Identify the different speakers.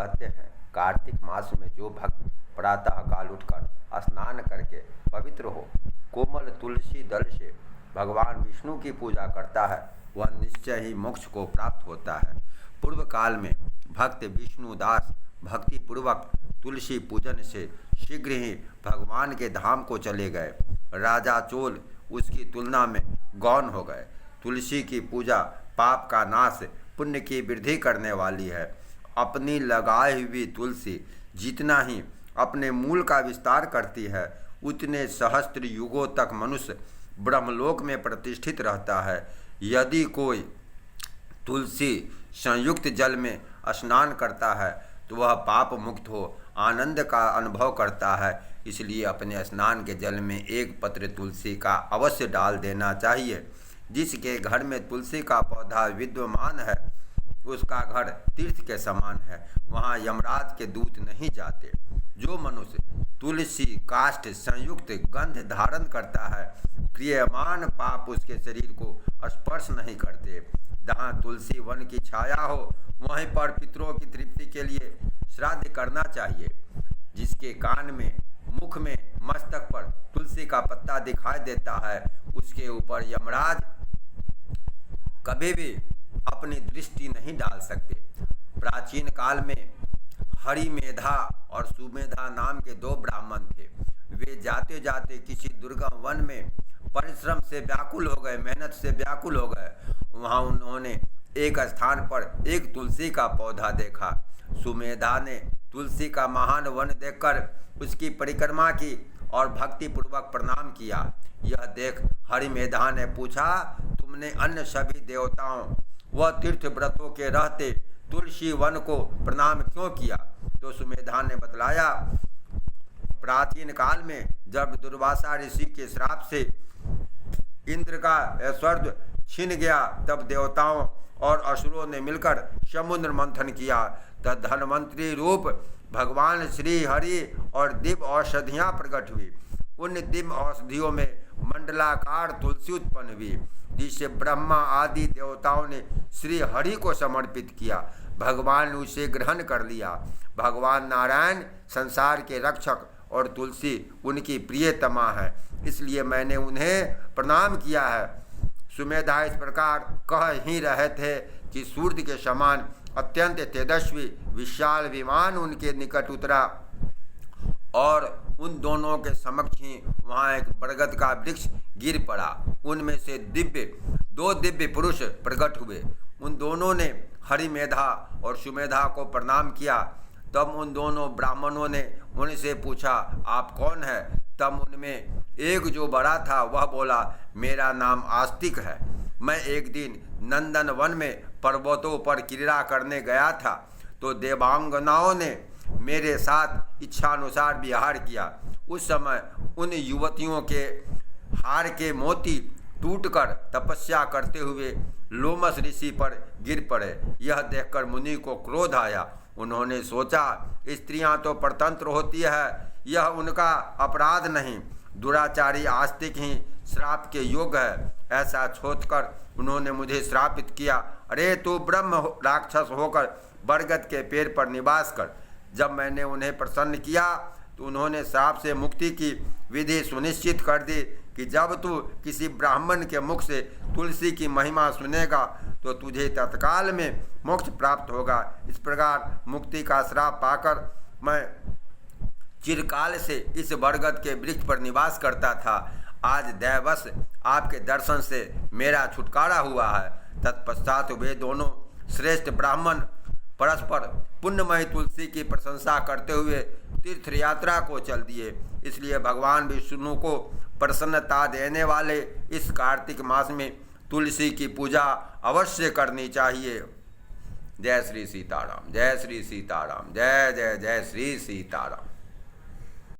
Speaker 1: कहते हैं, कार्तिक मास में जो भक्त प्रातः काल उठकर स्नान करके पवित्र हो, कोमल तुलसी दल से भगवान विष्णु की पूजा करता है, वह निश्चय ही मोक्ष को प्राप्त होता है। पूर्व काल में भक्त विष्णुदास भक्ति पूर्वक तुलसी पूजन से शीघ्र ही भगवान के धाम को चले गए। राजा चोल उसकी तुलना में गौण हो गए। तुलसी की पूजा पाप का नाश, पुण्य की वृद्धि करने वाली है। अपनी लगाई हुई तुलसी जितना ही अपने मूल का विस्तार करती है, उतने सहस्त्र युगों तक मनुष्य ब्रह्मलोक में प्रतिष्ठित रहता है। यदि कोई तुलसी संयुक्त जल में स्नान करता है तो वह पाप मुक्त हो आनंद का अनुभव करता है। इसलिए अपने स्नान के जल में एक पत्र तुलसी का अवश्य डाल देना चाहिए। जिसके घर में तुलसी का पौधा विद्यमान है, उसका घर तीर्थ के समान है, वहाँ यमराज के दूत नहीं जाते। जो मनुष्य तुलसी काष्ठ संयुक्त गंध धारण करता है, क्रियमान पाप उसके शरीर को स्पर्श नहीं करते। जहाँ तुलसी वन की छाया हो, वहीं पर पितरों की तृप्ति के लिए श्राद्ध करना चाहिए। जिसके कान में, मुख में, मस्तक पर तुलसी का पत्ता दिखाई देता है, उसके ऊपर यमराज कभी भी अपनी दृष्टि नहीं डाल सकते। प्राचीन काल में हरिमेधा और सुमेधा नाम के दो ब्राह्मण थे। वे जाते जाते किसी दुर्गम वन में परिश्रम से व्याकुल हो गए, मेहनत से व्याकुल हो गए। वहाँ उन्होंने एक स्थान पर एक तुलसी का पौधा देखा। सुमेधा ने तुलसी का महान वन देखकर उसकी परिक्रमा की और भक्ति पूर्वक प्रणाम किया। यह देख हरिमेधा ने पूछा, तुमने अन्य सभी देवताओं व तीर्थ व्रतों के रहते तुलसी वन को प्रणाम क्यों किया? तो सुमेधा ने बतलाया, प्राचीन काल में जब दुर्वासा ऋषि के श्राप से इंद्र का स्वर्ग छीन गया, तब देवताओं और असुरों ने मिलकर समुद्र मंथन किया। तब धनवंतरी रूप भगवान श्री हरि और दिव्य औषधियाँ प्रकट हुई। उन दिव्य औषधियों में मंडलाकार तुलसी उत्पन्न हुई, जिसे ब्रह्मा आदि देवताओं ने श्री हरि को समर्पित किया। भगवान ने उसे ग्रहण कर लिया। भगवान नारायण संसार के रक्षक और तुलसी उनकी प्रियतमा है, इसलिए मैंने उन्हें प्रणाम किया है। सुमेधा इस प्रकार कह ही रहे थे कि सूर्य के समान अत्यंत तेजस्वी विशाल विमान उनके निकट उतरा और उन दोनों के समक्ष ही वहाँ एक बरगद का वृक्ष गिर पड़ा। उनमें से दो दिव्य पुरुष प्रकट हुए। उन दोनों ने हरिमेधा और सुमेधा को प्रणाम किया। तब उन दोनों ब्राह्मणों ने उनसे पूछा, आप कौन है? तब उनमें एक जो बड़ा था वह बोला, मेरा नाम आस्तिक है। मैं एक दिन नंदन वन में पर्वतों पर क्रीड़ा करने गया था, तो देवांगनाओं ने मेरे साथ इच्छानुसार विहार किया। उस समय उन युवतियों के हार के मोती टूटकर तपस्या करते हुए लोमस ऋषि पर गिर पड़े। यह देखकर मुनि को क्रोध आया। उन्होंने सोचा, स्त्रियां तो परतंत्र होती है, यह उनका अपराध नहीं, दुराचारी आस्तिक ही श्राप के योग्य है। ऐसा सोचकर उन्होंने मुझे श्रापित किया। अरे तू ब्रह्म राक्षस होकर बरगद के पेड़ पर निवास कर। जब मैंने उन्हें प्रसन्न किया तो उन्होंने श्राप से मुक्ति की विधि सुनिश्चित कर दी कि जब तू किसी ब्राह्मण के मुख से तुलसी की महिमा सुनेगा तो तुझे तत्काल में मोक्ष प्राप्त होगा। इस प्रकार मुक्ति का श्राप पाकर मैं चिरकाल से इस बरगद के वृक्ष पर निवास करता था। आज दैवश आपके दर्शन से मेरा छुटकारा हुआ है। तत्पश्चात वे दोनों श्रेष्ठ ब्राह्मण परस्पर पुण्यमयी तुलसी की प्रशंसा करते हुए तीर्थ यात्रा को चल दिए। इसलिए भगवान विष्णु को प्रसन्नता देने वाले इस कार्तिक मास में तुलसी की पूजा अवश्य करनी चाहिए। जय श्री सीताराम, जय श्री सीताराम, जय जय जय श्री सीताराम।